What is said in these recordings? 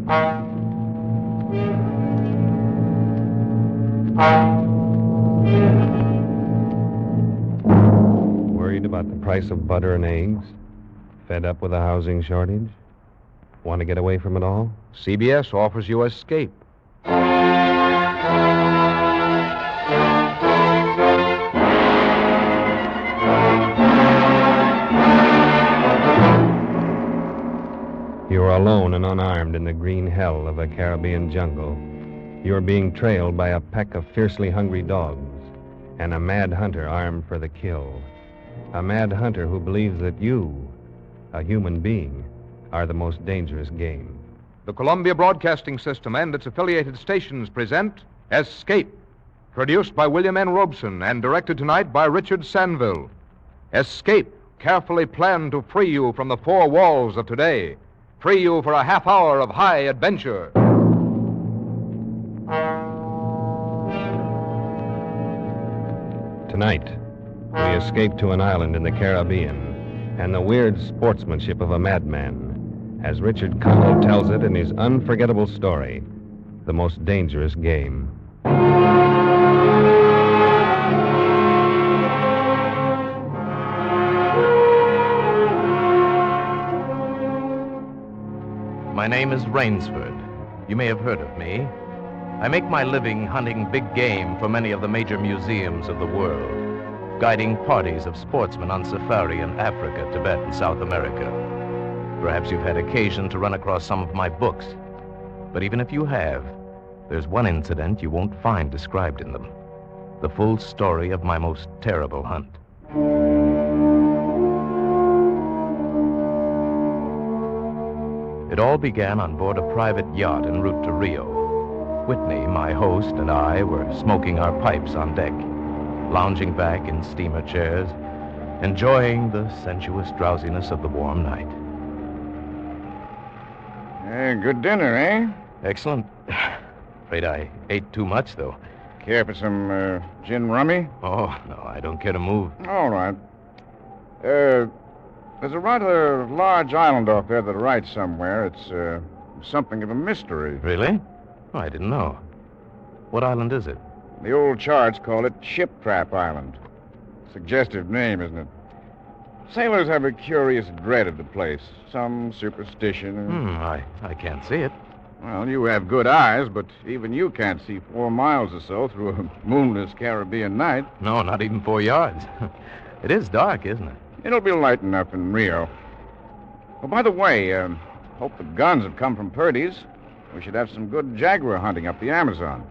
Worried about the price of butter and eggs? Fed up with a housing shortage? Want to get away from it all? CBS offers you Escape. You are alone and unarmed in the green hell of a Caribbean jungle. You are being trailed by a pack of fiercely hungry dogs and a mad hunter armed for the kill. A mad hunter who believes that you, a human being, are the most dangerous game. The Columbia Broadcasting System and its affiliated stations present Escape, produced by William N. Robeson and directed tonight by Richard Sanville. Escape, carefully planned to free you from the four walls of today. Free you for a half hour of high adventure. Tonight, we escape to an island in the Caribbean and the weird sportsmanship of a madman, as Richard Connell tells it in his unforgettable story, The Most Dangerous Game. My name is Rainsford. You may have heard of me. I make my living hunting big game for many of the major museums of the world, guiding parties of sportsmen on safari in Africa, Tibet, and South America. Perhaps you've had occasion to run across some of my books. But even if you have, there's one incident you won't find described in them. The full story of my most terrible hunt. It all began on board a private yacht en route to Rio. Whitney, my host, and I were smoking our pipes on deck, lounging back in steamer chairs, enjoying the sensuous drowsiness of the warm night. Good dinner, eh? Excellent. Afraid I ate too much, though. Care for some gin rummy? Oh, no, I don't care to move. All right. There's a rather large island off there to the right somewhere. It's something of a mystery. Really? Oh, I didn't know. What island is it? The old charts call it Ship Trap Island. Suggestive name, isn't it? Sailors have a curious dread of the place. Some superstition. I can't see it. Well, you have good eyes, but even you can't see 4 miles or so through a moonless Caribbean night. No, not even 4 yards. It is dark, isn't it? It'll be light enough in Rio. Oh, by the way, hope the guns have come from Purdy's. We should have some good jaguar hunting up the Amazon.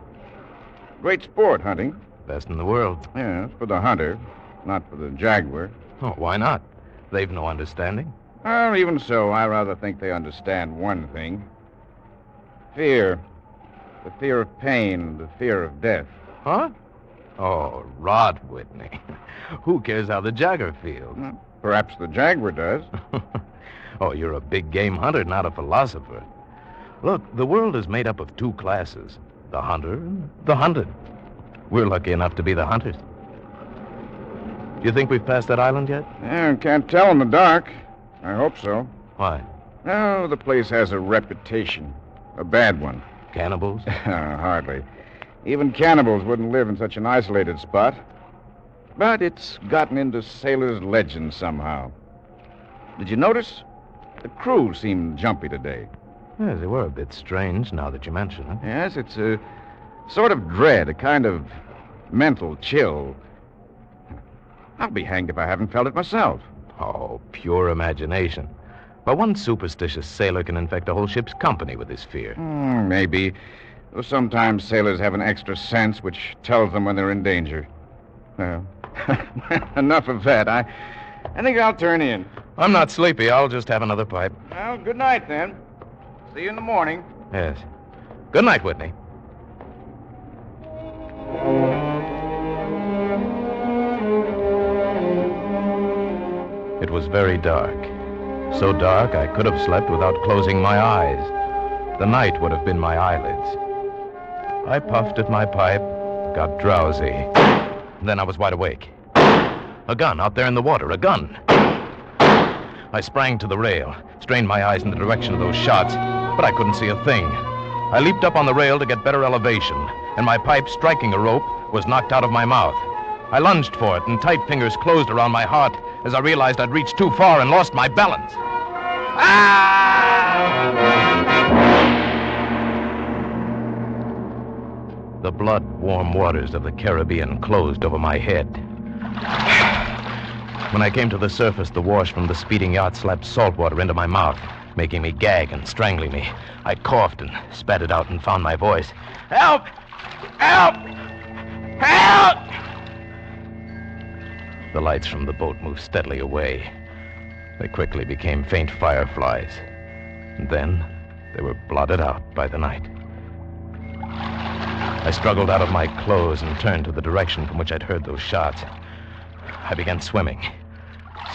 Great sport, hunting. Best in the world. Yes, for the hunter, not for the jaguar. Oh, why not? They've no understanding. Well, even so, I rather think they understand one thing. Fear. The fear of pain, the fear of death. Huh? Oh, rot, Whitney. Who cares how the jaguar feels? Well, perhaps the jaguar does. Oh, you're a big game hunter, not a philosopher. Look, the world is made up of 2 classes, the hunter and the hunted. We're lucky enough to be the hunters. Do you think we've passed that island yet? Yeah, can't tell in the dark. I hope so. Why? Oh, the place has a reputation. A bad one. Cannibals? Hardly. Even cannibals wouldn't live in such an isolated spot. But it's gotten into sailors' legends somehow. Did you notice? The crew seemed jumpy today. Yes, they were a bit strange now that you mention it. Yes, it's a sort of dread, a kind of mental chill. I'll be hanged if I haven't felt it myself. Oh, pure imagination. But one superstitious sailor can infect a whole ship's company with his fear. Maybe. Though sometimes sailors have an extra sense which tells them when they're in danger. Well, enough of that. I think I'll turn in. I'm not sleepy. I'll just have another pipe. Well, good night, then. See you in the morning. Yes. Good night, Whitney. It was very dark. So dark I could have slept without closing my eyes. The night would have been my eyelids. I puffed at my pipe, got drowsy. Then I was wide awake. A gun out there in the water, a gun. I sprang to the rail, strained my eyes in the direction of those shots. but I couldn't see a thing. I leaped up on the rail to get better elevation, and my pipe, striking a rope, was knocked out of my mouth. I lunged for it, and tight fingers closed around my heart as I realized I'd reached too far and lost my balance. The blood-warm waters of the Caribbean closed over my head. When I came to the surface, the wash from the speeding yacht slapped salt water into my mouth, making me gag and strangling me. I coughed and spat it out and found my voice. Help! Help! Help! The lights from the boat moved steadily away. They quickly became faint fireflies. And then they were blotted out by the night. I struggled out of my clothes and turned to the direction from which I'd heard those shots. I began swimming,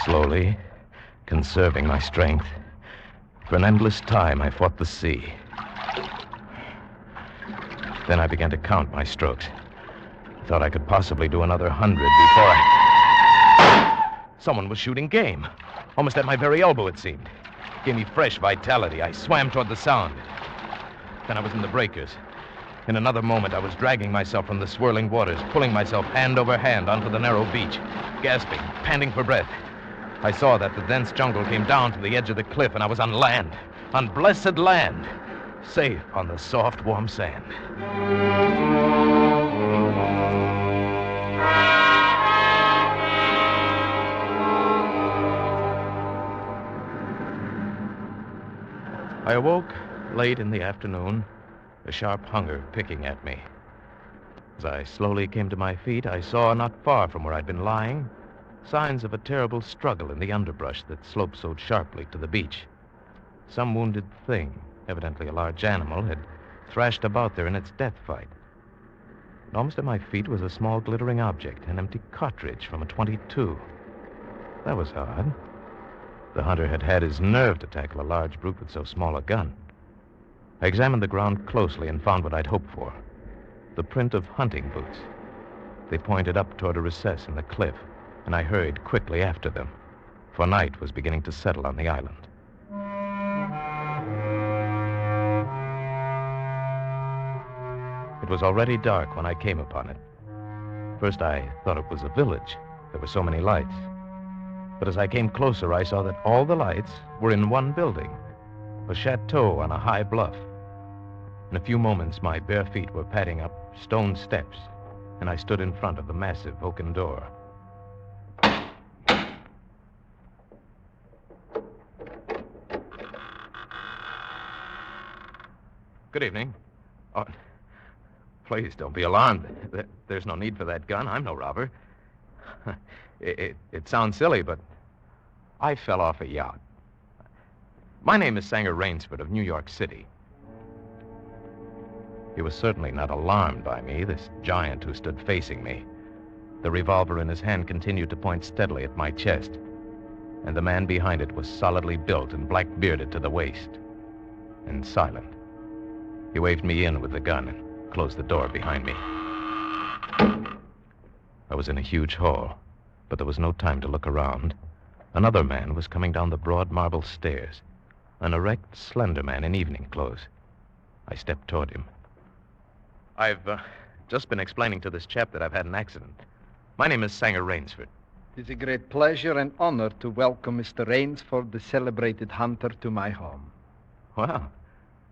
slowly, conserving my strength. For an endless time, I fought the sea. Then I began to count my strokes. I thought I could possibly do another 100 before Someone was shooting game. Almost at my very elbow, it seemed. It gave me fresh vitality. I swam toward the sound. Then I was in the breakers. In another moment, I was dragging myself from the swirling waters, pulling myself hand over hand onto the narrow beach, gasping, panting for breath. I saw that the dense jungle came down to the edge of the cliff, and I was on land, on blessed land, safe on the soft, warm sand. I awoke late in the afternoon, a sharp hunger picking at me. As I slowly came to my feet, I saw, not far from where I'd been lying, signs of a terrible struggle in the underbrush that sloped so sharply to the beach. Some wounded thing, evidently a large animal, had thrashed about there in its death fight. And almost at my feet was a small glittering object, an empty cartridge from a .22. That was odd. The hunter had had his nerve to tackle a large brute with so small a gun. I examined the ground closely and found what I'd hoped for. The print of hunting boots. They pointed up toward a recess in the cliff, and I hurried quickly after them, for night was beginning to settle on the island. It was already dark when I came upon it. First, I thought it was a village. There were so many lights. But as I came closer, I saw that all the lights were in one building, a chateau on a high bluff. In a few moments, my bare feet were padding up stone steps, and I stood in front of the massive oaken door. Good evening. Oh, please don't be alarmed. There's no need for that gun. I'm no robber. It sounds silly, but I fell off a yacht. My name is Sanger Rainsford of New York City. He was certainly not alarmed by me, this giant who stood facing me. The revolver in his hand continued to point steadily at my chest, and the man behind it was solidly built and black-bearded to the waist, and silent. He waved me in with the gun and closed the door behind me. I was in a huge hall, but there was no time to look around. Another man was coming down the broad marble stairs, an erect, slender man in evening clothes. I stepped toward him. I've just been explaining to this chap that I've had an accident. My name is Sanger Rainsford. It is a great pleasure and honor to welcome Mr. Rainsford, the celebrated hunter, to my home. Well,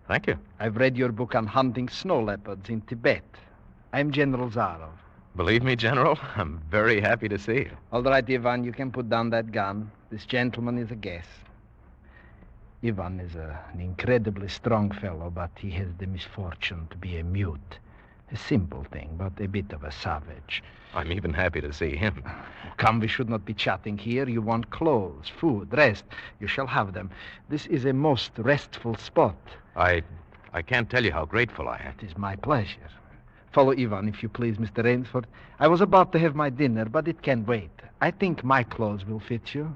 thank you. I've read your book on hunting snow leopards in Tibet. I'm General Zarov. Believe me, General, I'm very happy to see you. All right, Ivan, you can put down that gun. This gentleman is a guest. Ivan is an incredibly strong fellow, but he has the misfortune to be a mute. A simple thing, but a bit of a savage. I'm even happy to see him. Come, we should not be chatting here. You want clothes, food, rest. You shall have them. This is a most restful spot. I can't tell you how grateful I am. It is my pleasure. Follow Ivan, if you please, Mr. Rainsford. I was about to have my dinner, but it can wait. I think my clothes will fit you.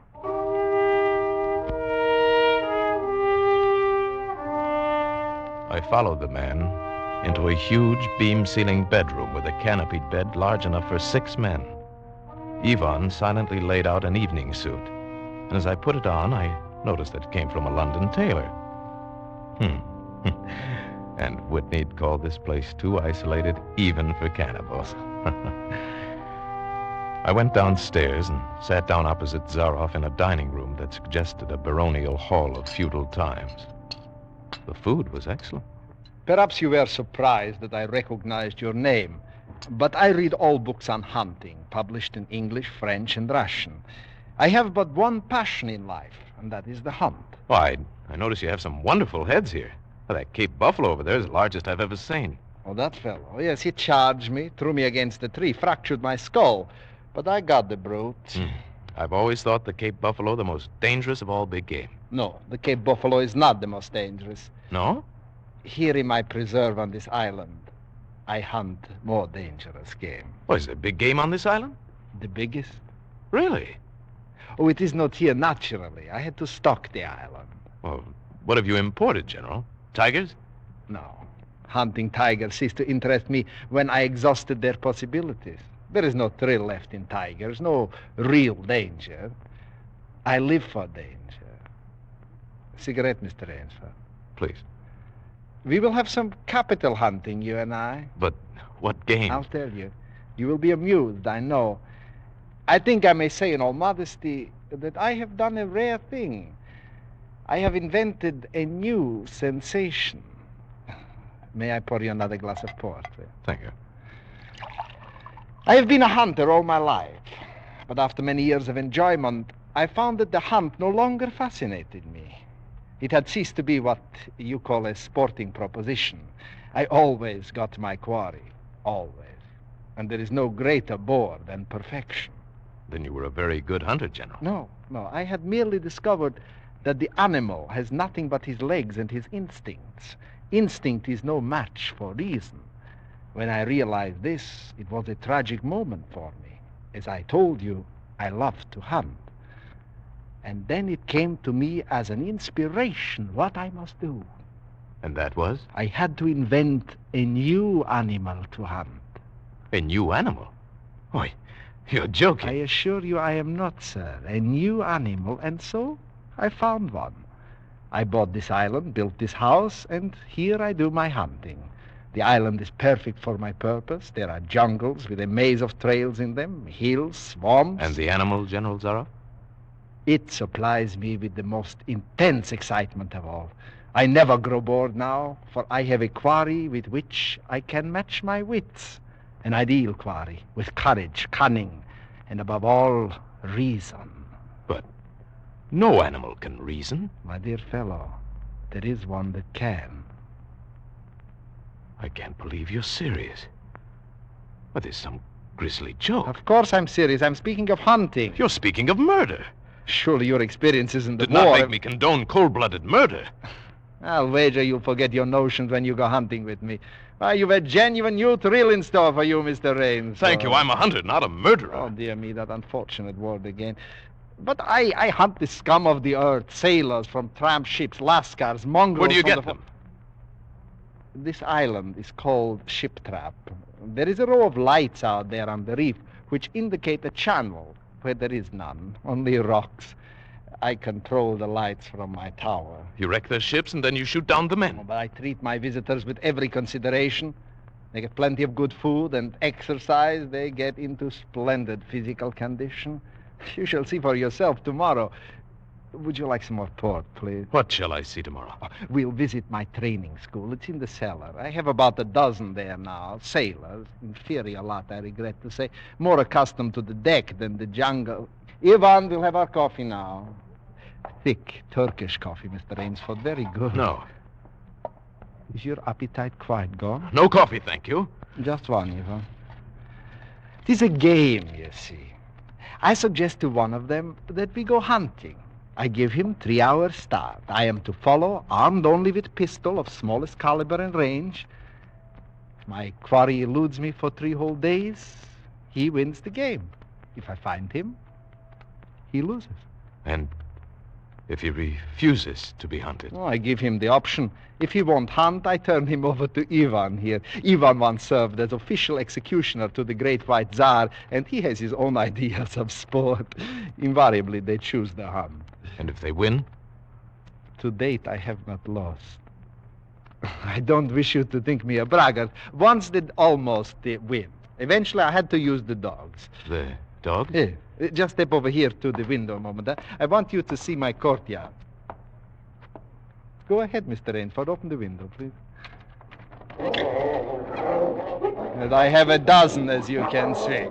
I followed the man into a huge beam-ceiling bedroom with a canopied bed large enough for 6 men. Ivan silently laid out an evening suit, and as I put it on, I noticed that it came from a London tailor. And Whitney'd call this place too isolated even for cannibals. I went downstairs and sat down opposite Zaroff in a dining room that suggested a baronial hall of feudal times. The food was excellent. Perhaps you were surprised that I recognized your name, but I read all books on hunting, published in English, French, and Russian. I have but one passion in life, and that is the hunt. Why, I notice you have some wonderful heads here. Well, that Cape Buffalo over there is the largest I've ever seen. Oh, that fellow. Yes, he charged me, threw me against a tree, fractured my skull. But I got the brute. I've always thought the Cape Buffalo the most dangerous of all big game. No, the Cape Buffalo is not the most dangerous. No? Here in my preserve on this island, I hunt more dangerous game. Oh, is there big game on this island? The biggest? Really? Oh, it is not here naturally. I had to stock the island. Well, what have you imported, General? Tigers? No. Hunting tigers ceased to interest me when I exhausted their possibilities. There is no thrill left in tigers, no real danger. I live for danger. Cigarette, Mr. Rainsford. Please. We will have some capital hunting, you and I. But what game? I'll tell you. You will be amused, I know. I think I may say in all modesty that I have done a rare thing. I have invented a new sensation. May I pour you another glass of port? Thank you. I have been a hunter all my life, but after many years of enjoyment, I found that the hunt no longer fascinated me. It had ceased to be what you call a sporting proposition. I always got my quarry, always. And there is no greater bore than perfection. Then you were a very good hunter, General. No. I had merely discovered that the animal has nothing but his legs and his instincts. Instinct is no match for reason. When I realized this, it was a tragic moment for me. As I told you, I love to hunt. And then it came to me as an inspiration what I must do. And that was? I had to invent a new animal to hunt. A new animal? Why, you're joking. I assure you I am not, sir. A new animal, and so I found one. I bought this island, built this house, and here I do my hunting. The island is perfect for my purpose. There are jungles with a maze of trails in them, hills, swamps. And the animal, General Zaroff? It supplies me with the most intense excitement of all. I never grow bored now, for I have a quarry with which I can match my wits. An ideal quarry, with courage, cunning, and above all, reason. But no animal can reason. My dear fellow, there is one that can. I can't believe you're serious. Well, there's some grisly joke. Of course I'm serious. I'm speaking of hunting. You're speaking of murder. Surely your experiences in the Did war... not make me condone cold-blooded murder. I'll wager you'll forget your notions when you go hunting with me. Why, you've a genuine new thrill in store for you, Mr. Raines. Thank you. I'm a hunter, not a murderer. Oh, dear me, that unfortunate word again. But I hunt the scum of the earth, sailors from tramp ships, lascars, mongrels... Where do you from get them? This island is called Ship Trap. There is a row of lights out there on the reef which indicate a channel where there is none, only rocks. I control the lights from my tower. You wreck their ships and then you shoot down the men. But I treat my visitors with every consideration. They get plenty of good food and exercise. They get into splendid physical condition. You shall see for yourself tomorrow. Would you like some more port, please? What shall I see tomorrow? We'll visit my training school. It's in the cellar. I have about a dozen there now. Sailors. Inferior lot, I regret to say. More accustomed to the deck than the jungle. Ivan, we'll have our coffee now. Thick Turkish coffee, Mr. Rainsford. Very good. No. Is your appetite quite gone? No coffee, thank you. Just one, Ivan. It is a game, you see. I suggest to one of them that we go hunting. I give him 3 hours start. I am to follow, armed only with pistol of smallest caliber and range. If my quarry eludes me for 3 whole days, he wins the game. If I find him, he loses. And if he refuses to be hunted? Oh, I give him the option. If he won't hunt, I turn him over to Ivan here. Ivan once served as official executioner to the great white Tsar, and he has his own ideas of sport. Invariably, they choose the hunt. And if they win? To date, I have not lost. I don't wish you to think me a braggart. Once did almost win. Eventually, I had to use the dogs. The dog? Yeah. Just step over here to the window a moment. I want you to see my courtyard. Go ahead, Mr. Rainsford. Open the window, please. And I have a dozen, as you can see.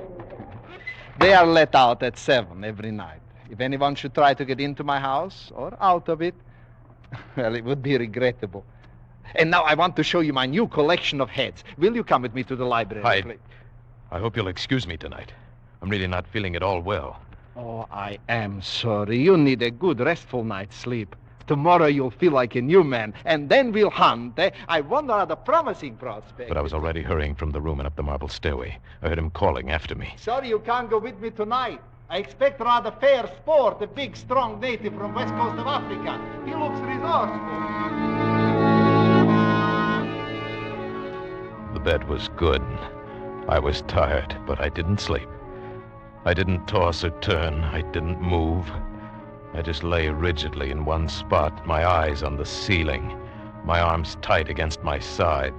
They are let out at 7 every night. If anyone should try to get into my house or out of it, well, it would be regrettable. And now I want to show you my new collection of heads. Will you come with me to the library, please? I hope you'll excuse me tonight. I'm really not feeling at all well. Oh, I am sorry. You need a good, restful night's sleep. Tomorrow you'll feel like a new man, and then we'll hunt. I wonder at the promising prospect. But I was already hurrying from the room and up the marble stairway. I heard him calling after me. Sorry you can't go with me tonight. I expect rather fair sport, a big, strong native from west coast of Africa. He looks resourceful. The bed was good. I was tired, but I didn't sleep. I didn't toss or turn. I didn't move. I just lay rigidly in one spot, my eyes on the ceiling, my arms tight against my side,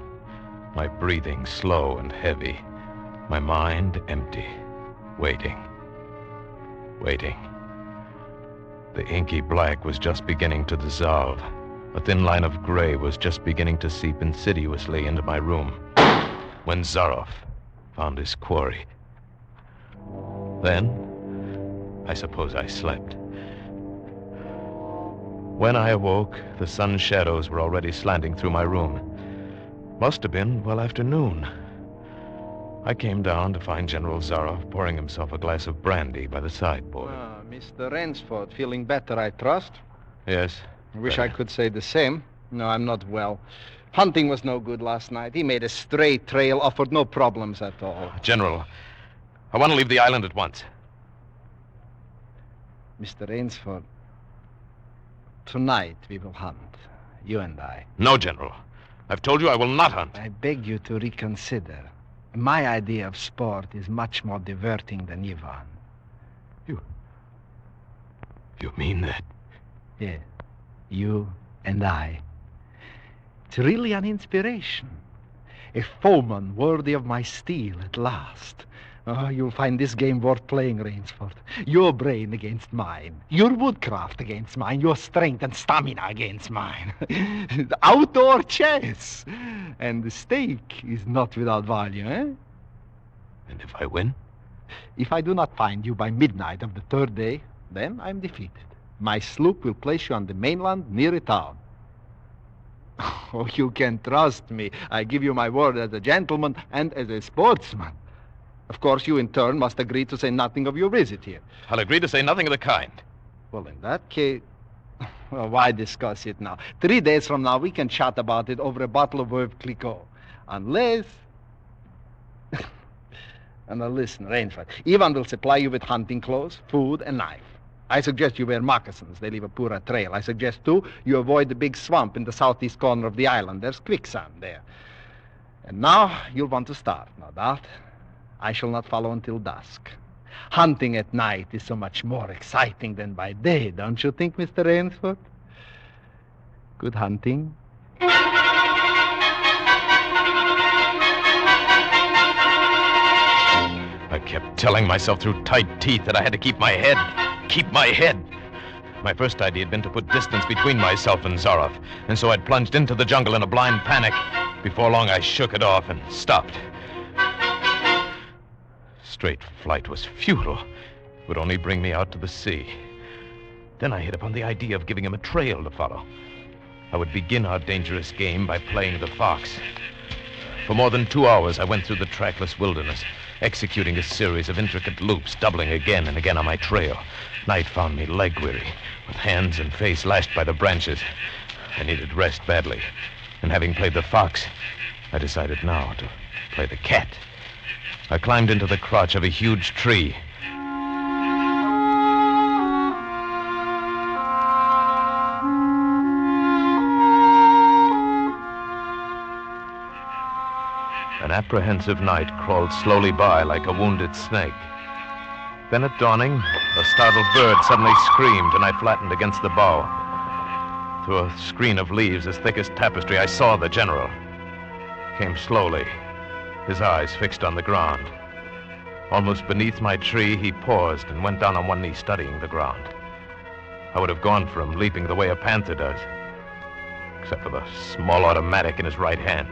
my breathing slow and heavy, my mind empty, waiting. The inky black was just beginning to dissolve. A thin line of gray was just beginning to seep insidiously into my room when Zaroff found his quarry. Then, I suppose I slept. When I awoke, the sun's shadows were already slanting through my room. Must have been well after noon. I came down to find General Zaroff pouring himself a glass of brandy by the sideboard. Mr. Rainsford, feeling better, I trust? Yes. I wish I could say the same. No, I'm not well. Hunting was no good last night. He made a straight trail, offered no problems at all. General, I want to leave the island at once. Mr. Rainsford, tonight we will hunt, you and I. No, General. I've told you I will not hunt. I beg you to reconsider. My idea of sport is much more diverting than Ivan. You mean that? Yeah, you and I. It's really an inspiration. A foeman worthy of my steel at last. Oh, you'll find this game worth playing, Rainsford. Your brain against mine. Your woodcraft against mine. Your strength and stamina against mine. Outdoor chess. And the stake is not without value, eh? And if I win? If I do not find you by midnight of the third day, then I'm defeated. My sloop will place you on the mainland near a town. Oh, you can trust me. I give you my word as a gentleman and as a sportsman. Of course, you in turn must agree to say nothing of your visit here. I'll agree to say nothing of the kind. Well, in that case, well, why discuss it now? 3 days from now, we can chat about it over a bottle of Veuve Clicquot. Unless... And now listen, Rainsford. Ivan will supply you with hunting clothes, food, and knife. I suggest you wear moccasins. They leave a poorer trail. I suggest, too, you avoid the big swamp in the southeast corner of the island. There's quicksand there. And now you'll want to start, no doubt. I shall not follow until dusk. Hunting at night is so much more exciting than by day, don't you think, Mr. Rainsford? Good hunting. I kept telling myself through tight teeth that I had to keep my head. Keep my head. My first idea had been to put distance between myself and Zaroff, and so I'd plunged into the jungle in a blind panic. Before long, I shook it off and stopped. Straight flight was futile. It would only bring me out to the sea. Then I hit upon the idea of giving him a trail to follow. I would begin our dangerous game by playing the fox. For more than 2 hours, I went through the trackless wilderness, executing a series of intricate loops, doubling again and again on my trail. Night found me leg-weary, with hands and face lashed by the branches. I needed rest badly, and having played the fox, I decided now to play the cat. I climbed into the crotch of a huge tree. An apprehensive night crawled slowly by like a wounded snake. Then at dawning, a startled bird suddenly screamed, and I flattened against the bough. Through a screen of leaves as thick as tapestry, I saw the general. Came slowly, his eyes fixed on the ground. Almost beneath my tree, he paused and went down on one knee, studying the ground. I would have gone for him, leaping the way a panther does, except for the small automatic in his right hand.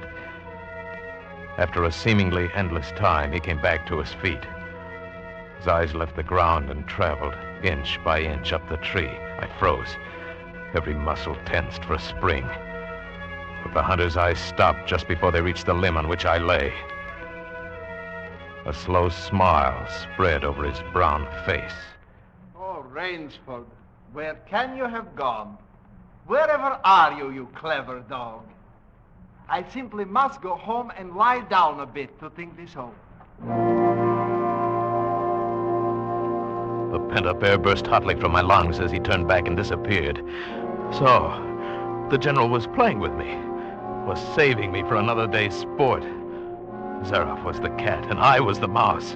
After a seemingly endless time, he came back to his feet. His eyes left the ground and traveled inch by inch up the tree. I froze, every muscle tensed for a spring. But the hunter's eyes stopped just before they reached the limb on which I lay. A slow smile spread over his brown face. Oh, Rainsford, where can you have gone? Wherever are you, you clever dog? I simply must go home and lie down a bit to think this over. The pent-up air burst hotly from my lungs as he turned back and disappeared. So, the general was playing with me, was saving me for another day's sport. Zaroff was the cat, and I was the mouse.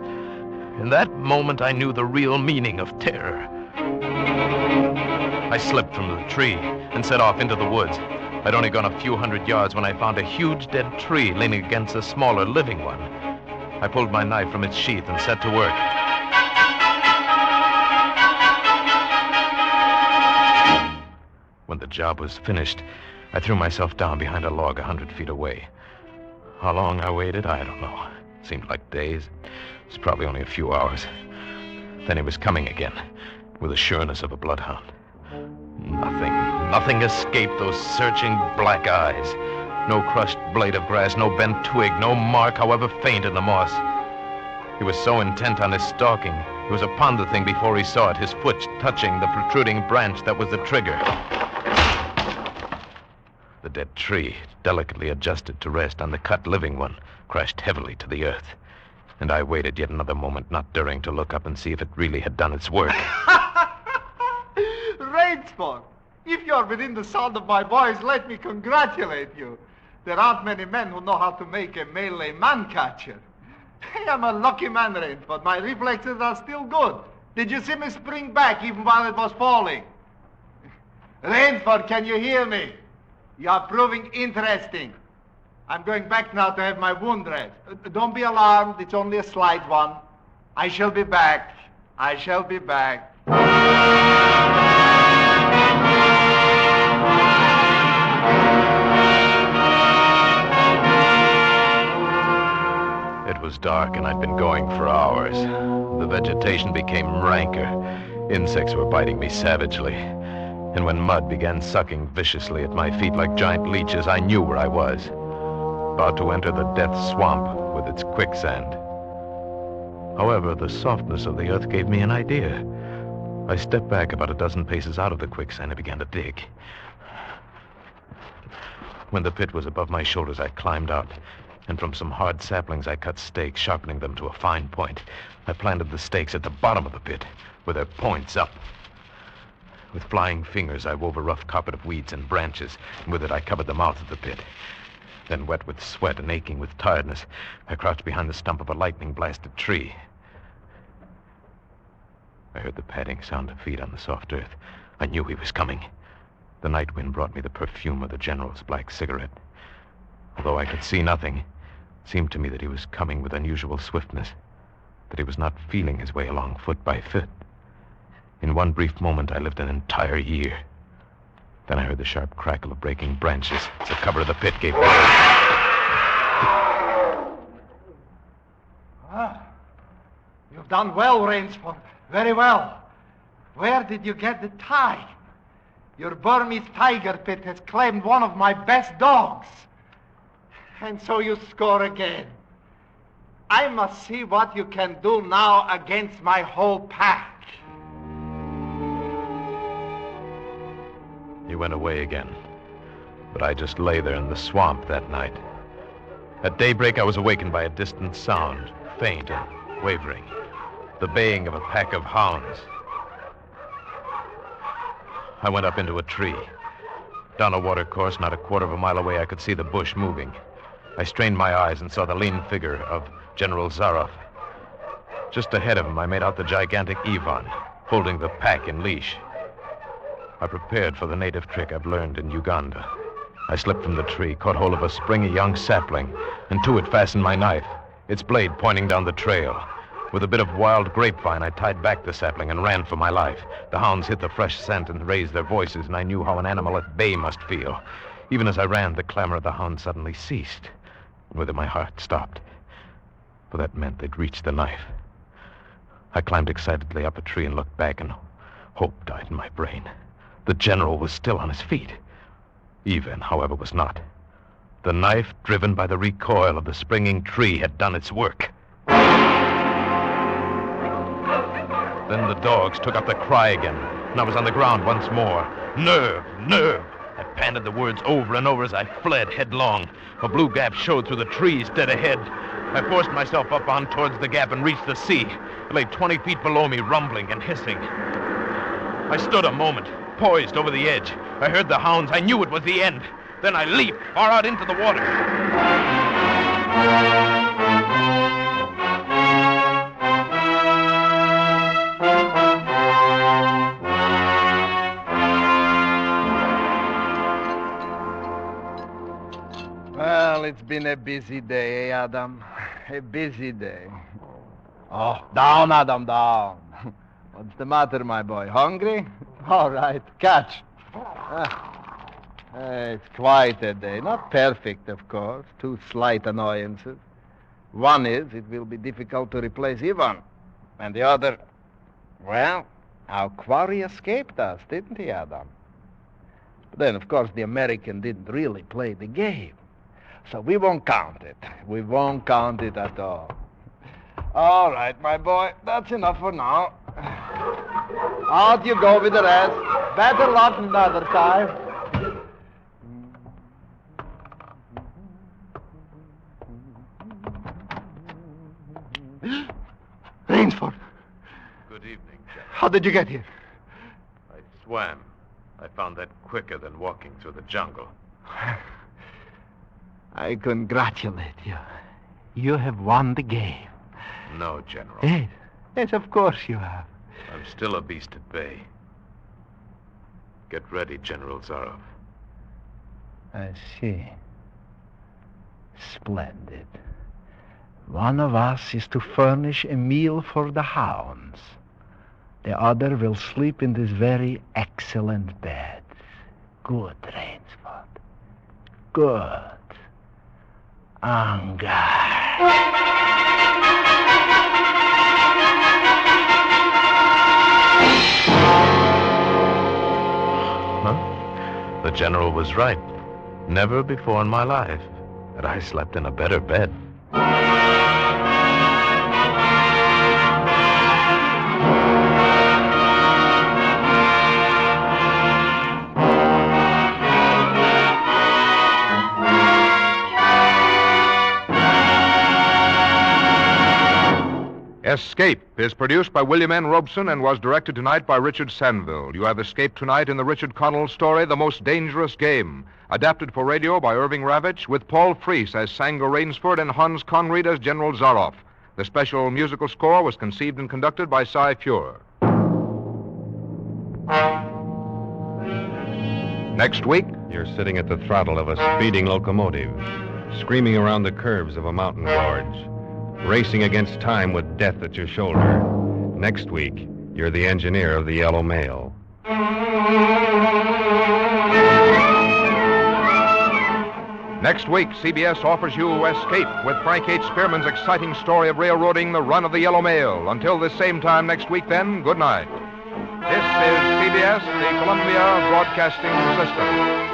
In that moment, I knew the real meaning of terror. I slipped from the tree and set off into the woods. I'd only gone a few hundred yards when I found a huge dead tree leaning against a smaller living one. I pulled my knife from its sheath and set to work. When the job was finished, I threw myself down behind a log 100 feet away. How long I waited, I don't know. It seemed like days. It was probably only a few hours. Then he was coming again, with the sureness of a bloodhound. Nothing escaped those searching black eyes. No crushed blade of grass, no bent twig, no mark, however faint, in the moss. He was so intent on his stalking, he was upon the thing before he saw it, his foot touching the protruding branch that was the trigger. The dead tree, delicately adjusted to rest on the cut living one, crashed heavily to the earth. And I waited yet another moment, not daring to look up and see if it really had done its work. Rainsford, if you're within the sound of my voice, let me congratulate you. There aren't many men who know how to make a melee man-catcher. I am a lucky man, Rainsford. My reflexes are still good. Did you see me spring back even while it was falling? Rainsford, can you hear me? You are proving interesting. I'm going back now to have my wound dressed. Don't be alarmed. It's only a slight one. I shall be back. I shall be back. It was dark, and I'd been going for hours. The vegetation became ranker. Insects were biting me savagely. And when mud began sucking viciously at my feet like giant leeches, I knew where I was. About to enter the death swamp with its quicksand. However, the softness of the earth gave me an idea. I stepped back about a dozen paces out of the quicksand and began to dig. When the pit was above my shoulders, I climbed out, and from some hard saplings I cut stakes, sharpening them to a fine point. I planted the stakes at the bottom of the pit, with their points up. With flying fingers, I wove a rough carpet of weeds and branches, and with it I covered the mouth of the pit. Then, wet with sweat and aching with tiredness, I crouched behind the stump of a lightning-blasted tree. I heard the padding sound of feet on the soft earth. I knew he was coming. The night wind brought me the perfume of the general's black cigarette. Although I could see nothing, it seemed to me that he was coming with unusual swiftness, that he was not feeling his way along foot by foot. In one brief moment, I lived an entire year. Then I heard the sharp crackle of breaking branches as the cover of the pit gave way. You've done well, Rainsford. Very well. Where did you get the tie? Your Burmese tiger pit has claimed one of my best dogs. And so you score again. I must see what you can do now against my whole pack. He went away again, but I just lay there in the swamp that night. At daybreak, I was awakened by a distant sound, faint and wavering, the baying of a pack of hounds. I went up into a tree. Down a watercourse, not a quarter of a mile away, I could see the bush moving. I strained my eyes and saw the lean figure of General Zaroff. Just ahead of him, I made out the gigantic Ivan, holding the pack in leash. I prepared for the native trick I've learned in Uganda. I slipped from the tree, caught hold of a springy young sapling, and to it fastened my knife, its blade pointing down the trail. With a bit of wild grapevine, I tied back the sapling and ran for my life. The hounds hit the fresh scent and raised their voices, and I knew how an animal at bay must feel. Even as I ran, the clamor of the hounds suddenly ceased. And with it, my heart stopped. For that meant they'd reached the knife. I climbed excitedly up a tree and looked back, and hope died in my brain. The general was still on his feet. Ivan, however, was not. The knife, driven by the recoil of the springing tree, had done its work. Then the dogs took up the cry again, and I was on the ground once more. Nerve! Nerve! I panted the words over and over as I fled headlong. A blue gap showed through the trees dead ahead. I forced myself up on towards the gap and reached the sea. It lay 20 feet below me, rumbling and hissing. I stood a moment, poised over the edge. I heard the hounds. I knew it was the end. Then I leaped far out into the water. Well, it's been a busy day, eh, Adam? A busy day. Oh, down, Adam, down. What's the matter, my boy? Hungry? All right, catch. It's quite a day. Not perfect, of course. 2 slight annoyances. One is it will be difficult to replace Ivan. And the other, well, our quarry escaped us, didn't he, Adam? But then, of course, the American didn't really play the game. So we won't count it. We won't count it at all. All right, my boy. That's enough for now. Out you go with the rest. Better luck another time. Rainsford, Good evening, General. how did you get here? I swam. I found that quicker than walking through the jungle. I congratulate you. You have won the game. No, General. Yes, yes, of course you have. I'm still a beast at bay. Get ready, General Zaroff. I see. Splendid. One of us is to furnish a meal for the hounds. The other will sleep in this very excellent bed. Good, Rainsford. Good. Huh? The General was right. Never before in my life had I slept in a better bed. Escape is produced by William N. Robeson and was directed tonight by Richard Sanville. You have escaped tonight in the Richard Connell story, The Most Dangerous Game, adapted for radio by Irving Ravitch, with Paul Frees as Sango Rainsford and Hans Conried as General Zaroff. The special musical score was conceived and conducted by Cy Feuer. Next week, You're sitting at the throttle of a speeding locomotive, screaming around the curves of a mountain gorge, racing against time with death at your shoulder. Next week, you're the engineer of the Yellow Mail. Next week, CBS offers you Escape with Frank H. Spearman's exciting story of railroading the run of the Yellow Mail. Until this same time next week, then, good night. This is CBS, the Columbia Broadcasting System.